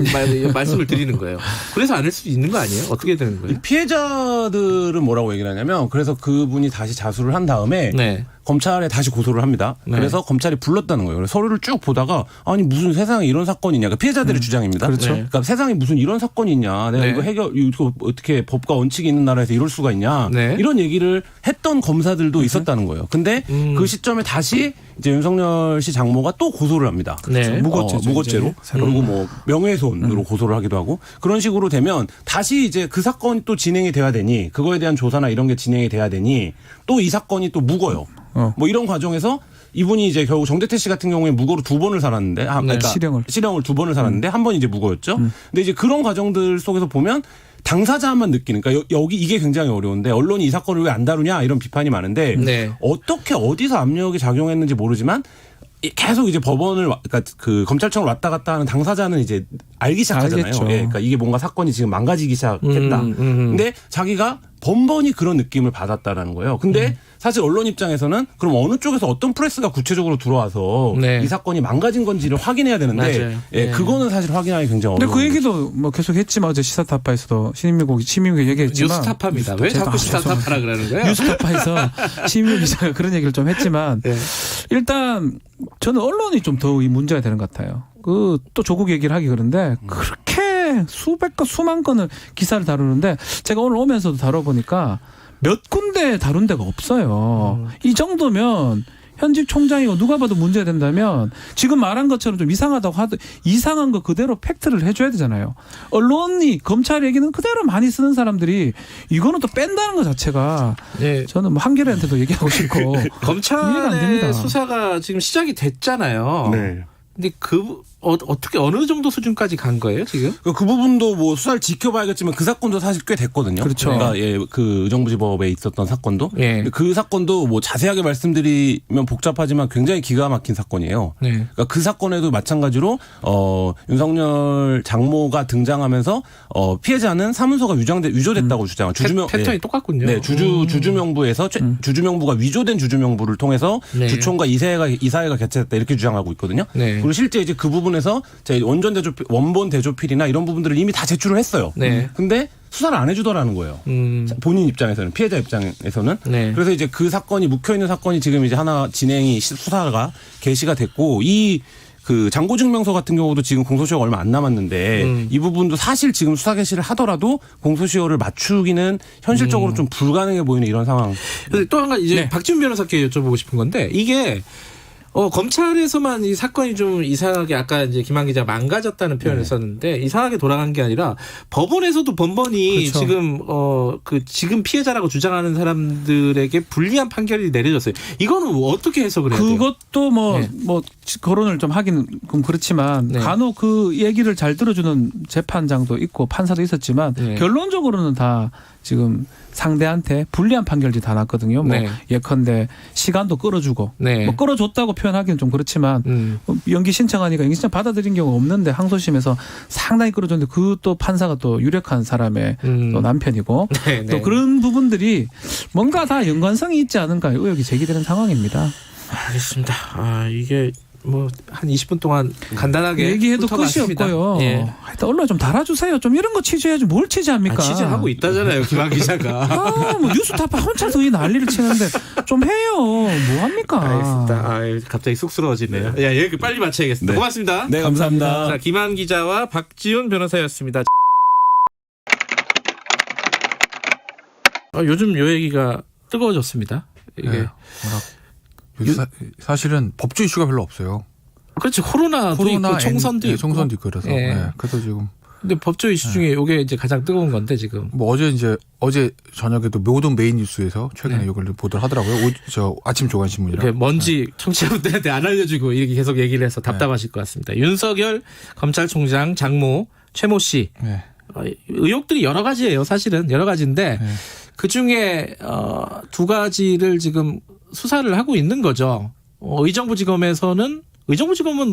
말씀을 드리는 거예요. 그래서 안 할 수도 있는 거 아니에요? 어떻게 되는 거예요? 피해자들은 뭐라고 얘기를 하냐면 그래서 그분이 다시 자수를 한 다음에 네. 검찰에 다시 고소를 합니다. 네. 그래서 검찰이 불렀다는 거예요. 그래서 서류를 쭉 보다가 아니 무슨 세상에 이런 사건이 있냐. 그러니까 피해자들의 주장입니다. 그렇죠. 그러니까 세상에 무슨 이런 사건이 있냐. 내가 네. 이거 어떻게 법과 원칙이 있는 나라에서 이럴 수가 있냐. 네. 이런 얘기를 했던 검사들도 있었다는 거예요. 근데 그 시점에 다시 이제 윤석열 씨 장모가 또 고소를 합니다. 네. 무고죄로. 그리고 뭐 명예훼손으로 고소를 하기도 하고 그런 식으로 되면 다시 이제 그 사건이 또 진행이 돼야 되니 그거에 대한 조사나 이런 게 진행이 돼야 되니 또 이 사건이 또 묵어요. 뭐 이런 과정에서 이분이 이제 결국 정대태 씨 같은 경우에 무고로 2번을 살았는데, 그러니까 실형을 2번을 살았는데 한 번 이제 무고였죠. 근데 이제 그런 과정들 속에서 보면 당사자만 느끼는, 그러니까 여기 이게 굉장히 어려운데 언론이 이 사건을 왜 안 다루냐 이런 비판이 많은데 네. 어떻게 어디서 압력이 작용했는지 모르지만 계속 이제 법원을 그러니까 그 검찰청을 왔다 갔다 하는 당사자는 이제 알기 시작하잖아요. 알겠죠. 예, 그러니까 이게 뭔가 사건이 지금 망가지기 시작했다. 근데 자기가 번번이 그런 느낌을 받았다라는 거예요. 근데 사실 언론 입장에서는 그럼 어느 쪽에서 어떤 프레스가 구체적으로 들어와서 네. 이 사건이 망가진 건지를 확인해야 되는데 맞아요. 예, 네. 그거는 사실 확인하기 굉장히 근데 어려워요. 그 얘기도 뭐 계속 했지만 어제 시사타파에서도 시민미국 얘기했지만 뉴스타파입니다. 왜 자꾸 시사타파라 그러는 거예요? 뉴스타파에서 시민미 기자가 그런 얘기를 좀 했지만 네. 일단 저는 언론이 좀 더 이 문제가 되는 것 같아요. 그 또 조국 얘기를 하기 그런데 그렇게 수백 건 수만 건을 기사를 다루는데 제가 오늘 오면서도 다뤄보니까 몇 군데 다룬 데가 없어요. 이 정도면 현직 총장이고 누가 봐도 문제가 된다면 지금 말한 것처럼 좀 이상하다고 하도 이상한 거 그대로 팩트를 해줘야 되잖아요. 언론이 검찰 얘기는 그대로 많이 쓰는 사람들이 이거는 또 뺀다는 것 자체가 네. 저는 뭐 한겨레한테도 얘기하고 싶고 이해가 안 됩니다. 검찰의 수사가 지금 시작이 됐잖아요. 네. 근데 어떻게 어느 정도 수준까지 간 거예요 지금? 그 부분도 뭐 수사를 지켜봐야겠지만 그 사건도 사실 꽤 됐거든요. 그렇죠. 그러니까 예, 그 의정부지법에 있었던 사건도. 예. 근데 그 사건도 뭐 자세하게 말씀드리면 복잡하지만 굉장히 기가 막힌 사건이에요. 네. 그러니까 그 사건에도 마찬가지로 윤석열 장모가 등장하면서 피해자는 사문서가 위조됐다고 주장한 주주명 패턴이 예. 똑같군요. 네, 주주명부에서 주주명부가 위조된 주주명부를 통해서 네. 주총과 이사회가 개최했다 이렇게 주장하고 있거든요. 네. 그리고 실제 이제 그 부분에서 제 원본 대조필이나 이런 부분들을 이미 다 제출을 했어요. 네. 근데 수사를 안 해주더라는 거예요. 본인 입장에서는, 피해자 입장에서는. 네. 그래서 이제 그 사건이 묵혀있는 사건이 지금 이제 하나 수사가 개시가 됐고 그 장고증명서 같은 경우도 지금 공소시효가 얼마 안 남았는데 이 부분도 사실 지금 수사 개시를 하더라도 공소시효를 맞추기는 현실적으로 좀 불가능해 보이는 이런 상황. 또 한 가지 이제 네. 박지훈 변호사께 여쭤보고 싶은 건데 이게 검찰에서만 이 사건이 좀 이상하게 아까 이제 김한 기자 망가졌다는 표현을 썼는데 이상하게 돌아간 게 아니라 법원에서도 번번이 그렇죠. 지금 지금 피해자라고 주장하는 사람들에게 불리한 판결이 내려졌어요. 이거는 어떻게 해석을 해야 돼요? 그것도 뭐 네. 거론을 좀 하긴 좀 그렇지만 네. 간혹 그 얘기를 잘 들어주는 재판장도 있고 판사도 있었지만 네. 결론적으로는 다 지금 상대한테 불리한 판결이 다 났거든요. 뭐 네. 예컨대 시간도 끌어주고 네. 뭐 끌어줬다고 표현하기는 좀 그렇지만 연기 신청하니까 연기 신청 받아들인 경우가 없는데 항소심에서 상당히 끌어줬는데 그 또 판사가 또 유력한 사람의 또 남편이고 네, 또 네. 그런 부분들이 뭔가 다 연관성이 있지 않은가 의혹이 제기되는 상황입니다. 알겠습니다. 이게 뭐 한 20분 동안 간단하게 얘기해도 끝이 훑어봤습니다. 없고요. 예. 하여튼 언론 좀 달아주세요. 좀 이런 거 취재해야지 뭘 취재합니까? 취재하고 있다잖아요, 김한 기자가. 뭐 뉴스타파 혼자서 이 난리를 치는데 좀 해요. 뭐 합니까? 알겠습니다. 갑자기 쑥스러워지네요. 야, 여기 빨리 마쳐야겠습니다. 네. 고맙습니다. 네, 감사합니다. 자, 김한 기자와 박지훈 변호사였습니다. 요즘 요 얘기가 뜨거워졌습니다. 이게 네, 워낙 사실은 법조 이슈가 별로 없어요. 그렇지 코로나도 있고 총선도 있고. 총선도 있고 그래서. 예. 네, 그래서 지금 근데 법조 이슈 중에 이게 이제 가장 뜨거운 건데 지금. 뭐 어제 저녁에도 모든 메인 뉴스에서 최근에 네. 이걸 보도를 하더라고요. 저 아침 조간 신문이랑. 이렇게 뭔지 청취자분들한테 안 알려주고 이렇게 계속 얘기를 해서 답답하실 것 같습니다. 윤석열 검찰총장 장모 최모 씨 네. 의혹들이 여러 가지예요. 사실은 여러 가지인데 네. 그 중에 두 가지를 지금 수사를 하고 있는 거죠. 의정부지검에서는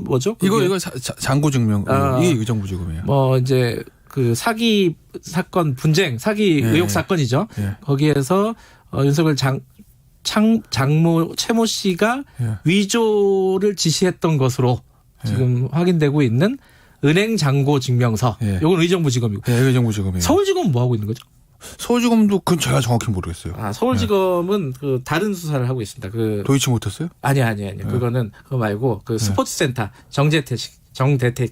뭐죠? 이거 장고 증명 이게 의정부지검이에요. 뭐 이제 그 사기 사건 분쟁 사기 네. 의혹 사건이죠. 네. 거기에서 윤석열 장모 최모 씨가 네. 위조를 지시했던 것으로 지금 확인되고 있는 은행 잔고 증명서. 네. 이건 의정부지검이고. 네, 의정부지검이에요. 서울지검은 뭐 하고 있는 거죠? 서울지검도 그건 제가 정확히 모르겠어요. 아, 서울지검은 그 다른 수사를 하고 있습니다. 그 도이치모터스요? 아니. 그거는 그거 말고 그 스포츠센터 정대택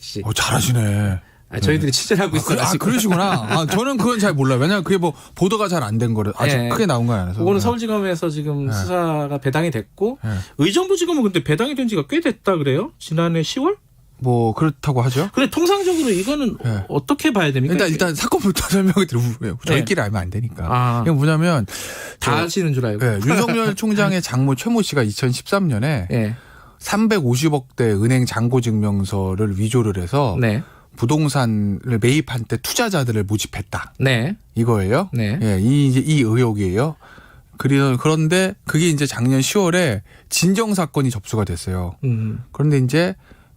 씨. 잘하시네. 저희들이 취재를 하고 있어요. 그러시구나. 저는 그건 잘 몰라요. 왜냐면 그게 뭐 보도가 잘 안 된 거를 아직 네. 크게 나온 건 아니라서. 그거는 서울지검에서 지금 네. 수사가 배당이 됐고 네. 의정부지검은 근데 배당이 된 지가 꽤 됐다 그래요? 지난해 10월? 뭐 그렇다고 하죠. 근데 통상적으로 이거는 네. 어떻게 봐야 됩니까? 일단 사건부터 설명을 드려보면 저희끼리 알면 안 되니까. 이게 뭐냐면 다 아시는 줄 알고. 윤석열 총장의 장모 최모 씨가 2013년에 네. 350억대 은행 잔고 증명서를 위조를 해서 네. 부동산을 매입한 때 투자자들을 모집했다. 네. 이거예요. 네. 예, 이 의혹이에요. 그런데 그게 이제 작년 10월에 진정 사건이 접수가 됐어요. 그런데 이제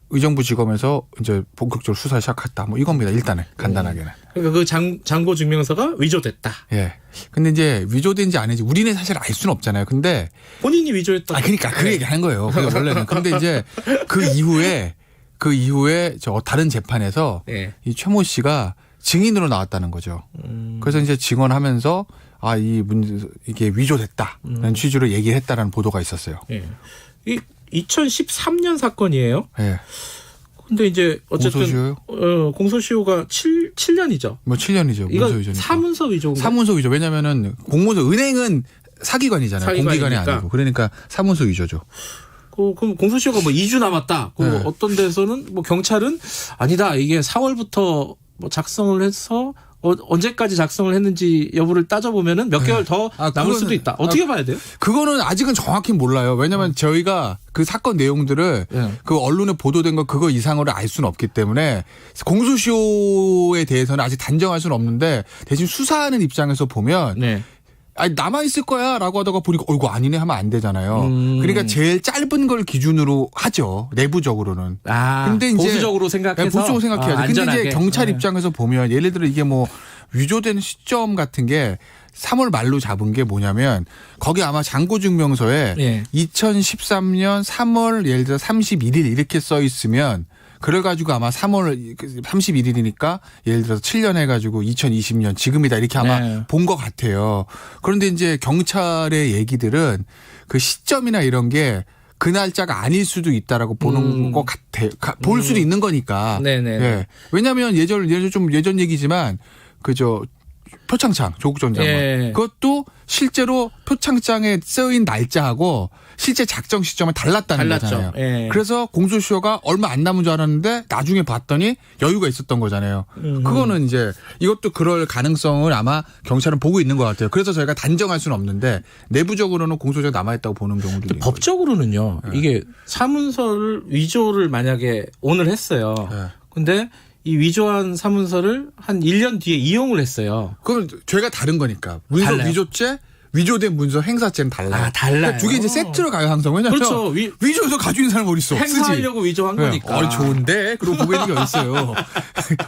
의정부지검에서 이제 본격적으로 수사 시작했다. 뭐 이겁니다. 일단은 간단하게는. 그러니까 그 잔고 증명서가 위조됐다. 예. 근데 이제 위조된지 아닌지 우리는 사실 알 수는 없잖아요. 근데 본인이 위조했다. 그러니까 그 얘기 하는 거예요. 원래는. 근데 이제 그 이후에 저 다른 재판에서 네. 이 최모 씨가 증인으로 나왔다는 거죠. 그래서 이제 증언하면서 이게 위조됐다라는 취지로 얘기를 했다라는 보도가 있었어요. 네. 이 2013년 사건이에요. 예. 근데 이제 어쨌든 공소시효요? 공소시효가 7년이죠. 뭐 7년이죠. 이거 문서위조니까. 사문서 위조인가? 사문서 위조. 왜냐면은 공문서 은행은 사기관이잖아요. 공기관이 사기관이니까. 아니고. 그러니까 사문서 위조죠. 그럼 공소시효가 뭐 2주 남았다. 네. 어떤 데서는 뭐 경찰은 아니다. 이게 4월부터 뭐 작성을 해서 언제까지 작성을 했는지 여부를 따져보면은 몇 개월 더 남을 수도 있다. 어떻게 봐야 돼요? 그거는 아직은 정확히 몰라요. 왜냐면 저희가 그 사건 내용들을 그 언론에 보도된 거 그거 이상으로 알 수는 없기 때문에 공소시효에 대해서는 아직 단정할 수는 없는데 대신 수사하는 입장에서 보면 네. 남아있을 거야 라고 하다가 보니까 이거 아니네 하면 안 되잖아요. 그러니까 제일 짧은 걸 기준으로 하죠. 내부적으로는. 근데 이제 보수적으로 생각해서. 보수적으로 생각해야죠. 근데 안전하게. 이제 경찰 입장에서 보면 예를 들어 이게 뭐 위조된 시점 같은 게 3월 말로 잡은 게 뭐냐면 거기 아마 잔고증명서에 2013년 3월 예를 들어 31일 이렇게 써 있으면 그래가지고 아마 3월 31일이니까 예를 들어서 7년 해가지고 2020년 지금이다 이렇게 아마 본 것 같아요. 그런데 이제 경찰의 얘기들은 그 시점이나 이런 게 그 날짜가 아닐 수도 있다라고 보는 것 같아요. 볼 수도 있는 거니까. 예. 왜냐하면 예전 얘기지만 그저 표창장 조국 전 장관 그것도 실제로 표창장에 쓰인 날짜하고 실제 작성 시점은 달랐다는 거잖아요. 그래서 공소시효가 얼마 안 남은 줄 알았는데 나중에 봤더니 여유가 있었던 거잖아요. 그거는 이제 이것도 그럴 가능성을 아마 경찰은 보고 있는 것 같아요. 그래서 저희가 단정할 수는 없는데 내부적으로는 공소시효가 남아있다고 보는 경우도 있는 법적으로는요. 이게 사문서를 위조를 만약에 오늘 했어요. 근데 이 위조한 사문서를 한 1년 뒤에 이용을 했어요. 그건 죄가 다른 거니까. 문서 달라요? 위조죄, 위조된 문서 행사죄는 달라요. 달라요. 그러니까 두 개 이제 세트로 가요 항상. 왜냐면 그렇죠. 위조해서 가지고 있는 사람 어디 있어? 행사하려고 쓰지. 위조한 거니까. 좋은데? 그러고 보고 있는 게 어딨어요.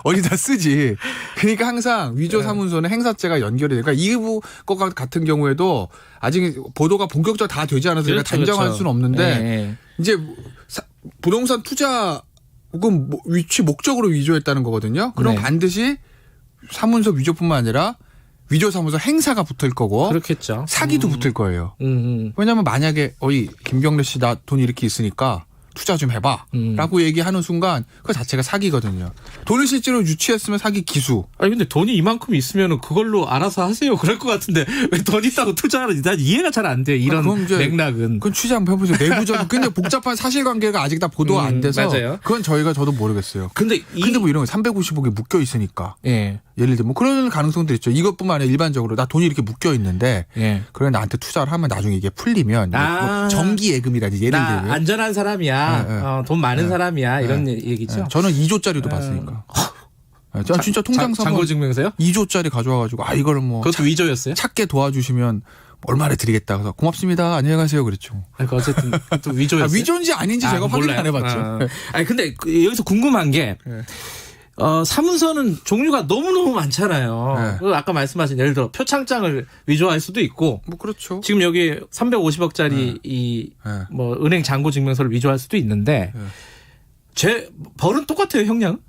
어디다 쓰지. 그러니까 항상 위조 사문서는 행사죄가 연결이 돼요. 그러니까 이부 것 같은 경우에도 아직 보도가 본격적으로 다 되지 않아서 저희가 단정할 수는 없는데 이제 부동산 투자 혹은 위치 목적으로 위조했다는 거거든요. 그럼 반드시 사문서 위조뿐만 아니라 위조 사문서 행사가 붙을 거고 그렇겠죠. 사기도 붙을 거예요. 왜냐하면 만약에 김경래 씨 나 돈 이렇게 있으니까 투자 좀 해봐 라고 얘기하는 순간 그 자체가 사기거든요. 돈을 실제로 유치했으면 사기 기수. 아니 근데 돈이 이만큼 있으면 그걸로 알아서 하세요. 그럴 것 같은데 왜 돈 있다고 투자하는지 난 이해가 잘 안 돼. 이런 맥락은. 그건 취재 한번 해보세요. 내부적으로. 근데 복잡한 사실관계가 아직 다 보도가 안 돼서 맞아요. 그건 저도 모르겠어요. 근데 뭐 이런 거 350억이 묶여 있으니까. 예를 들면 뭐 그런 가능성도 있죠. 이것뿐만 아니라 일반적으로 나 돈이 이렇게 묶여 있는데 그래 나한테 투자를 하면 나중에 이게 풀리면 뭐 정기 예금이라든지 예를 들면 안전한 사람이야. 돈 많은 사람이야. 이런 얘기죠. 저는 2조짜리도 봤으니까. 전 진짜 통장 사본 잔고증명서요? 2조짜리 가져와가지고 이거를 뭐 그것도 위조였어요? 찾게 도와주시면 얼마나 드리겠다. 그래서 고맙습니다. 안녕히 가세요. 그랬죠. 그러니까 어쨌든 또 위조였어요. 위조인지 아닌지 제가 확인 안 해봤죠. 아니 근데 여기서 궁금한 게 사문서는 종류가 너무너무 많잖아요. 아까 말씀하신 예를 들어 표창장을 위조할 수도 있고 뭐 그렇죠. 지금 여기 350억짜리 뭐 은행 잔고 증명서를 위조할 수도 있는데 벌은 똑같아요, 형량?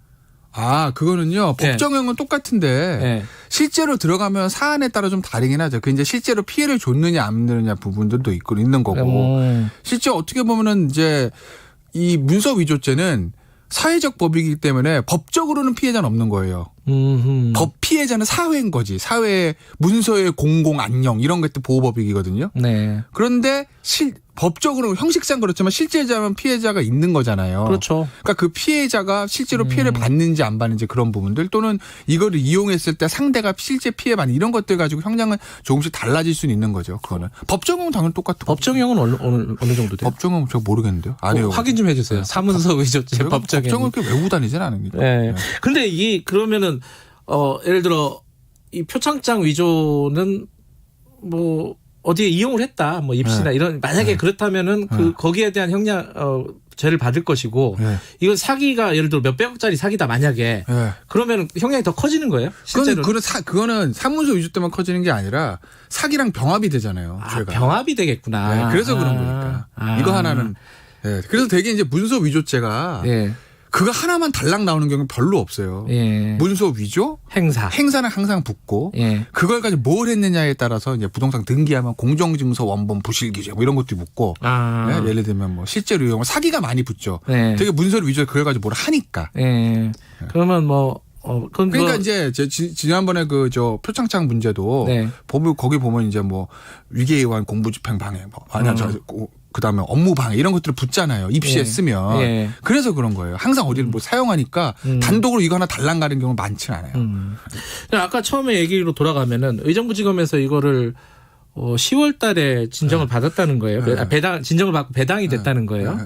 그거는요. 네. 법정형은 똑같은데 네. 실제로 들어가면 사안에 따라 좀 다르긴 하죠. 그 이제 실제로 피해를 줬느냐 안 줬느냐 부분들도 있는 거고. 실제 어떻게 보면은 이제 이 문서 위조죄는 사회적 법이기 때문에 법적으로는 피해자는 없는 거예요. 법 피해자는 사회인 거지. 사회 문서의 공공 안녕 이런 것들 보호법이거든요. 네. 그런데 법적으로 형식상 그렇지만 실제자는 피해자가 있는 거잖아요. 그렇죠. 그러니까 그 피해자가 실제로 피해를 받는지 안 받는지 그런 부분들 또는 이거를 이용했을 때 상대가 실제 피해 받는 이런 것들 가지고 형량은 조금씩 달라질 수는 있는 거죠. 그거는 법정형은 당연히 똑같은 법정형은 어느 정도 돼요? 법정형은 제가 모르겠는데요. 아니요. 확인 좀 해주세요. 사문서 위조죄 법정형. 법정을 그렇게 외우고 다니진 않으니까. 네. 근데 그러면은 예를 들어 이 표창장 위조는 뭐 어디에 이용을 했다, 뭐 입시나 이런 만약에 그렇다면은 거기에 대한 형량 죄를 받을 것이고 이건 사기가 예를 들어 몇백억짜리 사기다 만약에 그러면 형량이 더 커지는 거예요? 실제로? 그거는 사문서 위조 때만 커지는 게 아니라 사기랑 병합이 되잖아요. 죄가. 병합이 되겠구나. 네, 그래서 그런 거니까. 이거 하나는. 네, 그래서 되게 이제 문서 위조죄가 그거 하나만 달랑 나오는 경우는 별로 없어요. 문서 위조, 행사는 항상 붙고 그걸 가지고 뭘 했느냐에 따라서 이제 부동산 등기하면 공정증서 원본 부실기재 뭐 이런 것도 붙고 네, 예를 들면 뭐 실제로 이용 사기가 많이 붙죠. 되게 문서를 위조해 그걸 가지고 뭘 하니까. 그러면 그러니까 이제 지난번에 저 표창장 문제도 거기 보면 이제 뭐 위계에 의한 공부집행 방해 뭐 그다음에 업무 방해 이런 것들을 붙잖아요. 입시에 쓰면. 그래서 그런 거예요. 항상 어디를 뭐 사용하니까 단독으로 이거 하나 달랑 가는 경우는 많지는 않아요. 아까 처음에 얘기로 돌아가면은 의정부지검에서 이거를 10월 달에 진정을 받았다는 거예요. 진정을 받고 배당이 됐다는 거예요.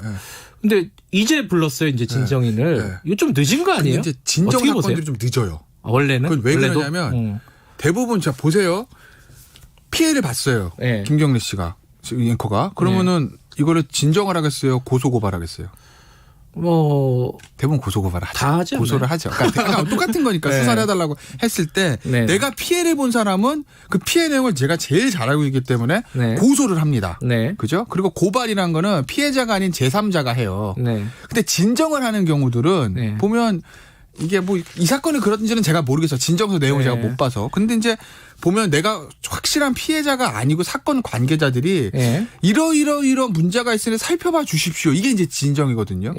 근데 이제 불렀어요. 이제 진정인을. 이거 좀 늦은 거 아니에요? 이제 진정 사건들이 좀 늦어요. 원래는? 그건 왜 그러냐면 대부분 자 보세요. 피해를 봤어요. 김경래 씨가. 앵커가 그러면은 이거를 진정을 하겠어요, 고소고발하겠어요. 대부분 고소고발을 하죠. 다 하죠. 고소를 하죠. 그러니까 똑같은 거니까 수사를 해달라고 했을 때 내가 피해를 본 사람은 그 피해 내용을 제가 제일 잘 알고 있기 때문에 고소를 합니다. 그죠? 그리고 고발이라는 거는 피해자가 아닌 제3자가 해요. 근데 진정을 하는 경우들은 보면 이게 뭐 이 사건이 그런지는 제가 모르겠어요. 진정서 내용을 제가 못 봐서. 근데 이제 보면 내가 확실한 피해자가 아니고 사건 관계자들이 이러이러이러 문제가 있으니 살펴봐 주십시오. 이게 이제 진정이거든요.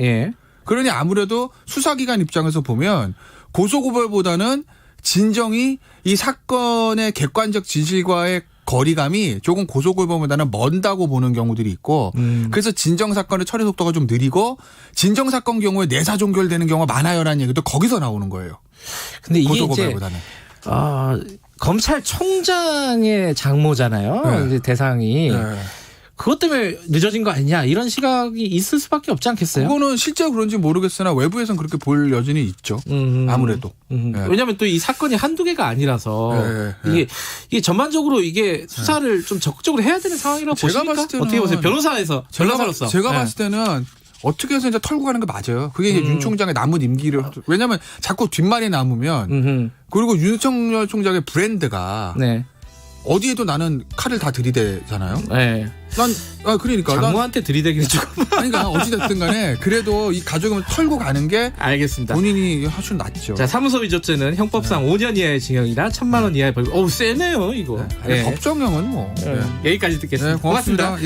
그러니 아무래도 수사기관 입장에서 보면 고소고발보다는 진정이 이 사건의 객관적 진실과의 거리감이 조금 고소고발보다는 먼다고 보는 경우들이 있고 그래서 진정 사건의 처리 속도가 좀 느리고 진정 사건 경우에 내사 종결되는 경우가 많아요라는 얘기도 거기서 나오는 거예요. 근데 이게 고소고발보다는. 검찰총장의 장모잖아요. 이제 대상이. 그것 때문에 늦어진 거 아니냐 이런 시각이 있을 수밖에 없지 않겠어요? 그거는 실제로 그런지 모르겠으나 외부에서는 그렇게 볼 여지는 있죠. 아무래도. 왜냐하면 또 이 사건이 한두 개가 아니라서 이게 전반적으로 이게 수사를 좀 적극적으로 해야 되는 상황이라고 보십니까? 봤을 때는 어떻게 보세요? 변호사로서. 제가 봤을 때는 어떻게 해서 이제 털고 가는 게 맞아요. 그게 이제 윤 총장의 남은 임기를. 왜냐하면 자꾸 뒷말이 남으면 그리고 윤석열 총장의 브랜드가 어디에도 나는 칼을 다 들이대잖아요. 그러니까. 장모한테 들이대기는 조금. 그러니까 어찌됐든 간에 그래도 이 가족을 털고 가는 게. 알겠습니다. 본인이 훨씬 낫죠. 자, 사무소 위조죄는 형법상 5년 이하의 징역이나 1,000만 원 이하의 벌금. 세네요, 이거. 법정형은 뭐. 여기까지 듣겠습니다. 고맙습니다.